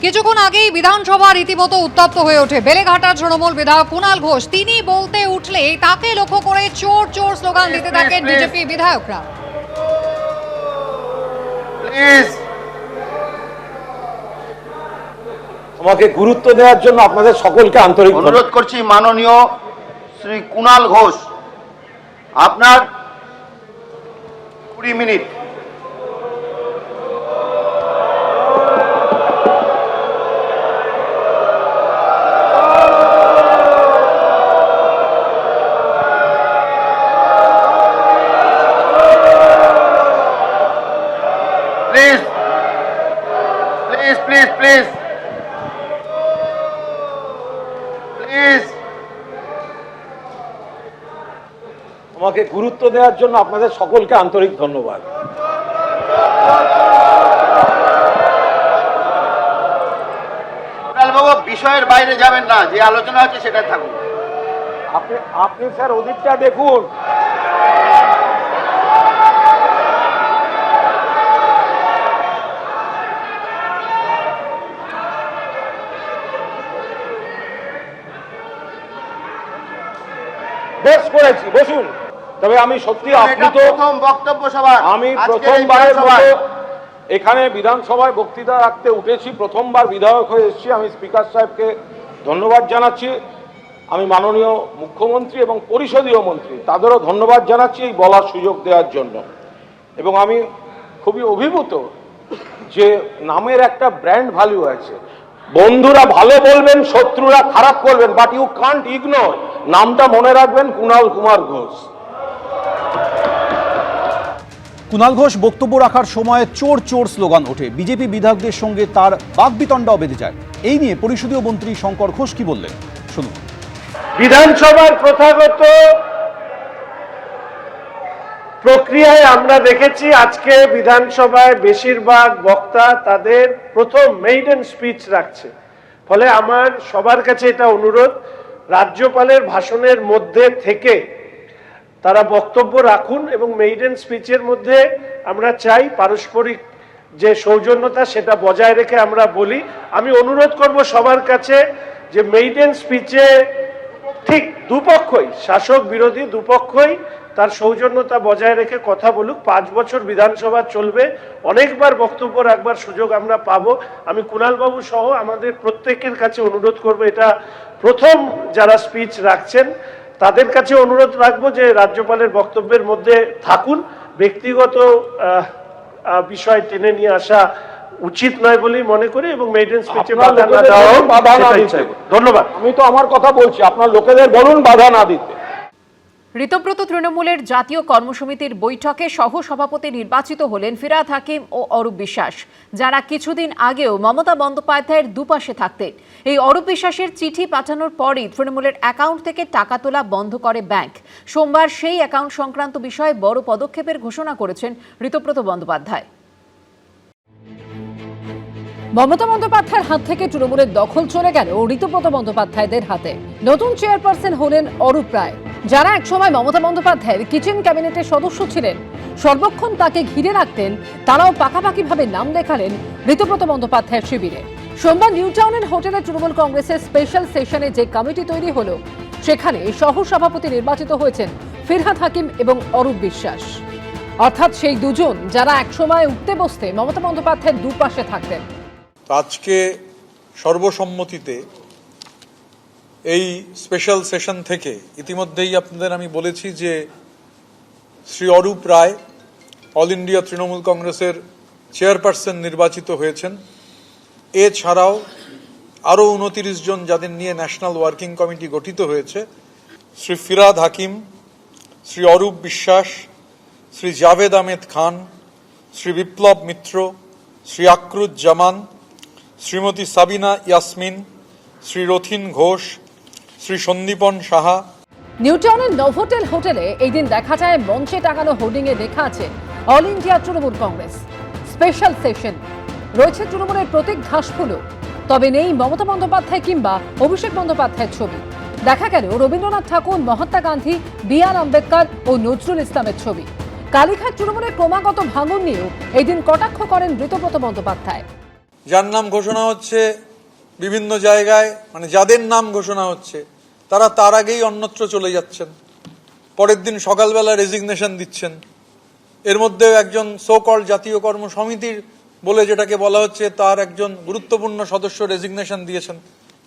কিছুক্ষণ আগেই বিধানসভা রীতিমতো উত্তপ্ত হয়ে ওঠে বেলেঘাটার তৃণমূল বিধায়ক কুণাল ঘোষ। তিনি বলতে উঠলে তাকে লক্ষ্য করে চোর চোর স্লোগান দিতে থাকেন বিজেপি বিধায়করা। আমাকে গুরুত্ব দেওয়ার জন্য আপনাদের সকলকে আন্তরিক অনুরোধ করছি। মাননীয় শ্রী কুণাল ঘোষ, আপনার 20 minute. Please please please please please আমাকে গুরুত্ব দেওয়ার জন্য আপনাদের সকলকে আন্তরিক ধন্যবাদ। বাবু, বিষয়ের বাইরে যাবেন না, যে আলোচনা হচ্ছে সেটা থাকুন। আপনি স্যার ওদিকটা দেখুন। বেশ করেছি, বসুন। তবে আমি সত্যি আপনি তো প্রথম বক্তব্য সভা, আমি প্রথমবারের মতো এখানে বিধানসভায় বক্তৃতা রাখতে উঠেছি, প্রথমবার বিধায়ক হয়ে এসেছি। আমি স্পিকার সাহেবকে ধন্যবাদ জানাচ্ছি। আমি মাননীয় মুখ্যমন্ত্রী এবং পরিষদীয় মন্ত্রী তাদেরও ধন্যবাদ জানাচ্ছি এই বলার সুযোগ দেওয়ার জন্য। এবং আমি খুবই অভিভূত যে নামের একটা ব্র্যান্ড ভ্যালু আছে। বন্ধুরা ভালো বলবেন, শত্রুরা খারাপ করবেন, বাট ইউ কান্ট ইগনোর, নামটা মনে রাখবেন, কুণাল কুমার ঘোষ। কুণাল ঘোষ বক্তব্য রাখার সময় চোর চোর স্লোগান ওঠে। বিজেপি বিধায়কদের সঙ্গে তার বাকবিতণ্ডাও বেঁধে যায়। এই নিয়ে পরিষদীয় মন্ত্রী শঙ্কর ঘোষ কি বললেন শুনুন। বিধানসভার প্রথাগত প্রক্রিয়ায় আমরা দেখেছি আজকে বিধানসভায় বেশিরভাগ বক্তা তাদের প্রথম মেইডেন স্পিচ রাখছে। ফলে আমার সবার কাছে এটা অনুরোধ, রাজ্যপালের ভাষণের মধ্যে থেকে তারা বক্তব্য রাখুন এবং মেইডেন স্পিচের মধ্যে আমরা চাই পারস্পরিক যে সৌজন্যতা সেটা বজায় রেখে আমরা বলি। আমি অনুরোধ করব সবার কাছে যে মেইডেন স্পিচে ঠিক দুপক্ষই, শাসক বিরোধী দুপক্ষই তার সৌজন্যতা বজায় রেখে কথা বলুক। 5 বছর বিধানসভা চলবে, অনেকবার বক্তব্য রাখবার সুযোগ আমরা পাবো। আমি কুণাল বাবু সহ আমাদের প্রত্যেকের কাছে অনুরোধ করব, এটা প্রথম যারা স্পিচ রাখছেন তাদের কাছে অনুরোধ রাখবো যে রাজ্যপালের বক্তব্যের মধ্যে থাকুন। ব্যক্তিগত বিষয় টেনে নিয়ে আসা উচিত নয় বলেই মনে করি এবং মেইডেন স্পিচে বাধা না দেওয়া। ধন্যবাদ। আমি তো আমার কথা বলছি, আপনার লোকেদের বলুন বাধা না দিতে। ঋতব্রত তৃণমূলের জাতীয় কর্মসমিতির বৈঠকে সহ সভাপতি নির্বাচিত হলেন ফিরহাদ হাকিম ও অরূপ বিশ্বাস, যারা কিছুদিন আগেও মমতা বন্দ্যোপাধ্যায়ের দুপাশে থাকতেন। এই অরূপ বিশ্বাসের চিঠি পাঠানোর পরই তৃণমূলের অ্যাকাউন্ট থেকে টাকা তোলা বন্ধ করে ব্যাংক। সোমবার সেই অ্যাকাউন্ট সংক্রান্ত বিষয়ে বড় পদক্ষেপের ঘোষণা করেছেন ঋতব্রত বন্দ্যোপাধ্যায়। মমতা বন্দ্যোপাধ্যায়ের হাত থেকে তৃণমূলের দখল চলে গেল ঋতব্রত বন্দ্যোপাধ্যায়দের হাতে। নতুন চেয়ারপারসন হলেন অরূপ রায়, যারা একসময় মমতা বন্দ্যোপাধ্যায়ের কিচেন ক্যাবিনেটের সদস্য ছিলেন, সর্বক্ষণ তাকে ঘিরে রাখতেন। তারাও পাকাপাকিভাবে নাম লেখালেন ঋতব্রত বন্দ্যোপাধ্যায়ের শিবিরে। সোমবার নিউ টাউনের হোটেলে তৃণমূল কংগ্রেসের স্পেশাল সেশনে যে কমিটি তৈরি হলো, সেখানে সহ সভাপতি নির্বাচিত হয়েছেন ফিরহাদ হাকিম এবং অরূপ বিশ্বাস, অর্থাৎ সেই দুজন যারা একসময় উঠতে বসতে মমতা বন্দ্যোপাধ্যায়ের দুপাশে থাকতেন। আজকে সর্বসম্মতিতে এই স্পেশাল সেশন থেকে ইতিমধ্যেই আপনাদের আমি বলেছি যে শ্রী অরূপ রায় অল ইন্ডিয়া তৃণমূল কংগ্রেসের চেয়ারপারসন নির্বাচিত হয়েছেন। এছাড়াও আরও 29 জন যাদের নিয়ে ন্যাশনাল ওয়ার্কিং কমিটি গঠিত হয়েছে, শ্রী ফিরহাদ হাকিম, শ্রী অরূপ বিশ্বাস, শ্রী জাভেদ আহমেদ খান, শ্রী বিপ্লব মিত্র, শ্রী আকরুজ্জামান, শ্রীমতী সাবিনা ইয়াসমিন, শ্রী রথিন ঘোষ, শ্রী সন্দীপন সাহা। নিউ টাউনের নোভোটেল হোটেলে এই দিন দেখা যায় মঞ্চে টাঙানো হোর্ডিংয়ে লেখা আছে all India Trinamool Congress special session. রয়েছে তৃণমূলের প্রতীক ঘাসফুলও, তবে নেই মমতা বন্দ্যোপাধ্যায় কিংবা অভিষেক বন্দ্যোপাধ্যায়ের ছবি। দেখা গেল রবীন্দ্রনাথ ঠাকুর, মহাত্মা গান্ধী, বি.আর. আম্বেদকর ও নজরুল ইসলামের ছবি। কালীঘাট তৃণমূলের ক্রমাগত ভাঙন নিয়েও এই দিন কটাক্ষ করেন ঋতব্রত বন্দ্যোপাধ্যায়। যার নাম ঘোষণা হচ্ছে বিভিন্ন জায়গায়, মানে যাদের নাম ঘোষণা হচ্ছে তারা তার আগেই অন্যত্র চলে যাচ্ছেন, পরের দিন সকালবেলা রেজিগনেশন দিচ্ছেন। এর মধ্যে একজন সো কল্ড জাতীয় কর্মসমিতির বলে যেটাকে বলা হচ্ছে তার একজন গুরুত্বপূর্ণ সদস্য রেজিগনেশন দিয়েছেন,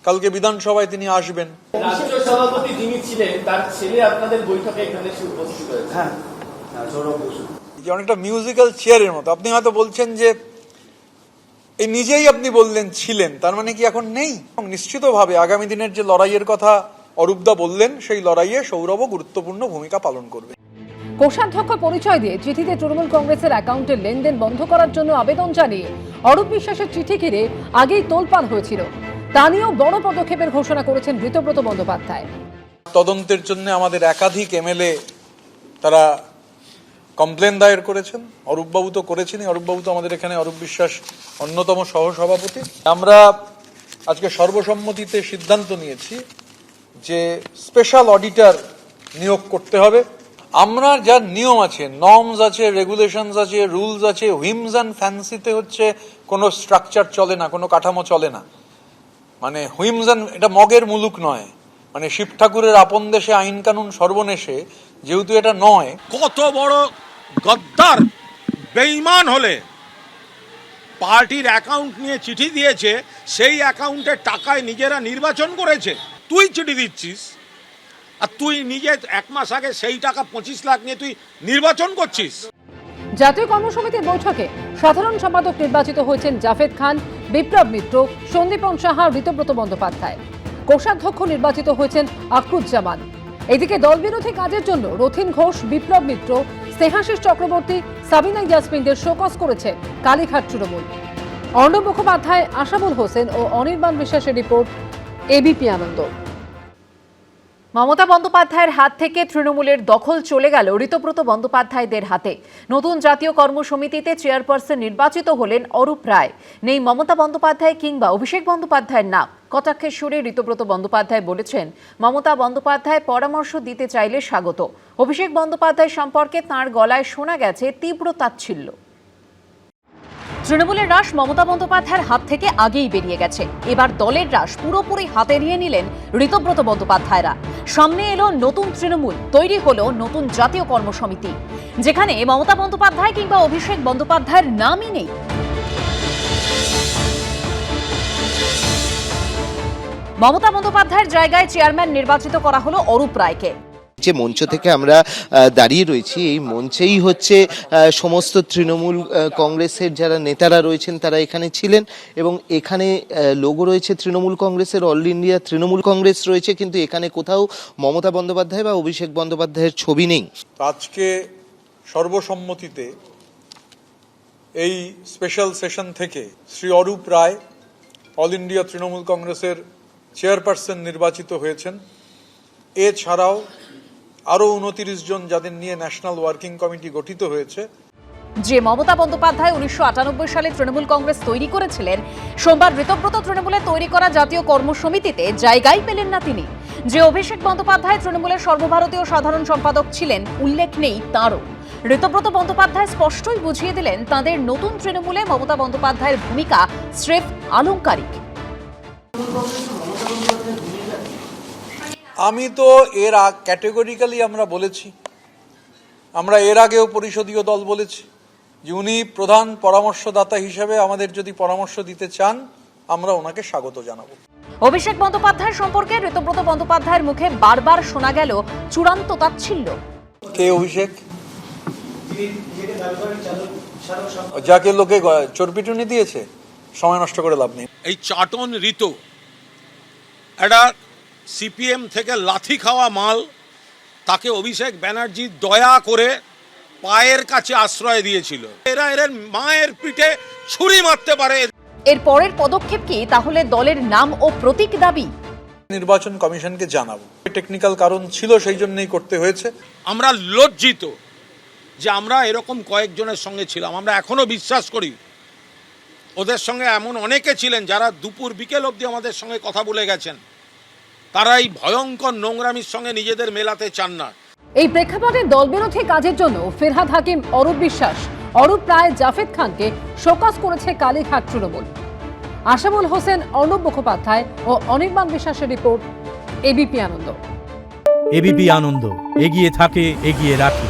কালকে বিধানসভায় তিনি আসবেন। রাষ্ট্র সভাপতি যিনি ছিলেন তার ছেলে আপনাদের বৈঠকে এখানে এসে উপস্থিত হয়েছে। হ্যাঁ, সৌরভ বসু। যে অনেকটা মিউজিক্যাল চেয়ারের মতো। আপনি হয়তো বলছেন যে এই নিজেই আপনি বললেন ছিলেন, তার মানে কি এখন নেই? নিশ্চিতভাবে আগামী দিনের যে লড়াইয়ের কথা অরূপদা বললেন, সেই লড়াইয়ে সৌরভও গুরুত্বপূর্ণ ভূমিকা পালন করবে। কোষাধ্যক্ষ পরিচয় দিয়ে চিঠিতে তৃণমূল কংগ্রেসের অ্যাকাউন্টের লেনদেন বন্ধ করার জন্য আবেদন জানিয়ে অরূপ বিশ্বাসের চিঠি ঘিরে আগেই তোলপাড় হয়েছিল। তা নিয়েও বড় পদক্ষেপের ঘোষণা করেছেন ঋতব্রত বন্দ্যোপাধ্যায়। তদন্তের জন্য আমাদের একাধিক এমএলএ তারা কমপ্লেন দায়ের করেছেন, অরূপবাবু তো করেছেনই। অরূপবাবু তো আমাদের এখানে, অরূপ বিশ্বাস অন্যতম সহসভাপতি। আমরা আজকে সর্বসম্মতিতে সিদ্ধান্ত নিয়েছি যে স্পেশাল অডিটর নিয়োগ করতে হবে। আমরা যা নিয়ম আছে, নর্মস আছে, রেগুলেশনস আছে, রুলস আছে, হুইমস অ্যান্ড ফ্যান্সিতে হচ্ছে কোনো স্ট্রাকচার চলে না, কোনো কাঠামো চলে না। মানে হুইমস অ্যান্ড, এটা মগের মুলুক নয়, মানে শিব ঠাকুরের আপন দেশে আইন কানুন সর্বনেশে, যেহেতু এটা নয়। কত বড় গদ্দার বেঈমান হলে পার্টির অ্যাকাউন্ট নিয়ে চিঠি দিয়েছে, সেই অ্যাকাউন্টের টাকায় নিজেরা নির্বাচন করেছে। তুই চিঠি দিচ্ছিস আর তুই নিজে 1 মাস আগে সেই টাকা 25 লাখ নিয়ে তুই নির্বাচন করছিস। জাতীয় কর্মসমিতির বৈঠকে সাধারণ সম্পাদক নির্বাচিত হয়েছেন জাভেদ খান, বিপ্লব মিত্র, সন্দীপন সাহা, ঋতব্রত বন্দ্যোপাধ্যায়। কোষাধ্যক্ষ নির্বাচিত হয়েছেন আক্রুজ্জামান। এদিকে দলবিরোধী কাজের জন্য রথিন ঘোষ, বিপ্লব মিত্র, স্নেহাশিস চক্রবর্তী, সাবিনা ইয়াসমিনদের শোকজ করেছে কালীঘাট তৃণমূল। অর্ণব মুখোপাধ্যায়, আশাবুল হোসেন ও অনির্বাণ বিশ্বাসের রিপোর্ট, এবিপি আনন্দ। মমতা বন্দ্যোপাধ্যায়ের হাত থেকে তৃণমূলের দখল চলে গেল ঋতব্রত বন্দ্যোপাধ্যায়দের হাতে। নতুন জাতীয় কর্মসমিতিতে চেয়ারপারসন নির্বাচিত হলেন অরূপ রায়। নেই মমতা বন্দ্যোপাধ্যায় কিংবা অভিষেক বন্দ্যোপাধ্যায়ের নাম। কটাক্ষের সুরে ঋতব্রত বন্দ্যোপাধ্যায় বলেছেন, মমতা বন্দ্যোপাধ্যায় পরামর্শ দিতে চাইলে স্বাগত। অভিষেক বন্দ্যোপাধ্যায় সম্পর্কে তাঁর গলায় শোনা গেছে তীব্র তাচ্ছিল্য। তৃণমূলের রাশ মমতা বন্দ্যোপাধ্যায়ের হাত থেকে আগেই বেরিয়ে গেছে। এবার দলের রাশ পুরোপুরি হাতে নিয়ে নিলেন ঋতব্রত বন্দ্যোপাধ্যায়রা। সামনে এলো নতুন তৃণমূল, তৈরি হলো নতুন জাতীয় কর্মসমিতি, যেখানে মমতা বন্দ্যোপাধ্যায় কিংবা অভিষেক বন্দ্যোপাধ্যায়ের নামই নেই। মমতা বন্দ্যোপাধ্যায়ের জায়গায় চেয়ারম্যান নির্বাচিত করা হলো অরূপ রায়কে। যে মঞ্চ থেকে আমরা দাঁড়িয়ে রয়েছি, এই মঞ্চেই হচ্ছে সমস্ত তৃণমূল কংগ্রেসের যারা নেতারা রয়েছেন তারা এখানে ছিলেন, এবং এখানে লোগো রয়েছে তৃণমূল কংগ্রেসের, অল ইন্ডিয়া তৃণমূল কংগ্রেস রয়েছে, কিন্তু এখানে কোথাও মমতা বন্দ্যোপাধ্যায় বা অভিষেক বন্দ্যোপাধ্যায়ের ছবি নেই। আজকে সর্বসম্মতিতে এই স্পেশাল সেশন থেকে শ্রী অরূপ রায় অল ইন্ডিয়া তৃণমূল কংগ্রেসের চেয়ারপারসন নির্বাচিত হয়েছেন। এছাড়াও আরও 29 জন যাদের নিয়ে ন্যাশনাল ওয়ার্কিং কমিটি গঠিত হয়েছে। যে মমতা বন্দ্যোপাধ্যায় 1998 সালে তৃণমূল কংগ্রেস তৈরি করেছিলেন, সোমবার ঋতব্রত তৃণমূলে তৈরি করা জাতীয় কর্মসমিতিতে জায়গাই পেলেন না তিনি। যে অভিষেক বন্দ্যোপাধ্যায় তৃণমূলের সর্বভারতীয় সাধারণ সম্পাদক ছিলেন, উল্লেখ নেই তাঁরও। ঋতব্রত বন্দ্যোপাধ্যায় স্পষ্টই বুঝিয়ে দিলেন, তাঁদের নতুন তৃণমূলে মমতা বন্দ্যোপাধ্যায়ের ভূমিকা স্রেফ আলংকারিক। আমি তো এর ক্যাটেগরিক্যালি আমরা বলেছি, আমরা এর আগেও পরিষদীয় দল বলেছি যে উনি প্রধান পরামর্শদাতা হিসেবে আমাদের যদি পরামর্শ দিতে চান, আমরা ওনাকে স্বাগত জানাবো। অভিষেক বন্দ্যোপাধ্যায় সম্পর্কে ঋতব্রত বন্দ্যোপাধ্যায়ের মুখে বারবার শোনা গেল চূড়ান্ত তাচ্ছিল্য। কে অভিষেক? যাকে লোকে চোরপিটুনি দিয়েছে, সময় নষ্ট করে লাভ নেই। এই চাটন ঋতু একটা সিপিএম থেকে লাথি খাওয়া মাল, তাকে অভিষেক ব্যানার্জি দয়া করে পায়ের কাছে আশ্রয় দিয়েছিল। এরা এর মায়ের পিঠে ছুরি মারতে পারে। এর পরের পদক্ষেপ কি তাহলে দলের নাম ও প্রতীক দাবি? নির্বাচন কমিশনকে জানাবো। টেকনিক্যাল কারণ ছিল, সেই জন্যই করতে হয়েছে। আমরা লজ্জিত যে আমরা এরকম কয়েকজনের সঙ্গে ছিলাম। আমরা এখনো বিশ্বাস করি ওদের সঙ্গে এমন অনেকে ছিলেন যারা দুপুর বিকেল অবধি আমাদের সঙ্গে কথা বলে গেছেন। তারা এই ভয়ঙ্কর নোংরামির সঙ্গে নিজেদের মেলাতে চান না। এই প্রেক্ষাপটে দলবিরোধী কাজের জন্য ফেরহাদ হাকিম, অরূপ বিশ্বাস, অরূপ রায়, জাভেদ খানকে শোকজ করেছে কালীঘাট তৃণমূল। আশাবুল হোসেন, অর্ণব মুখোপাধ্যায় ও অনির্বাণ বিশ্বাসের রিপোর্ট, এবিপি আনন্দ। এবিপি আনন্দ, এগিয়ে থাকে, এগিয়ে রাখে।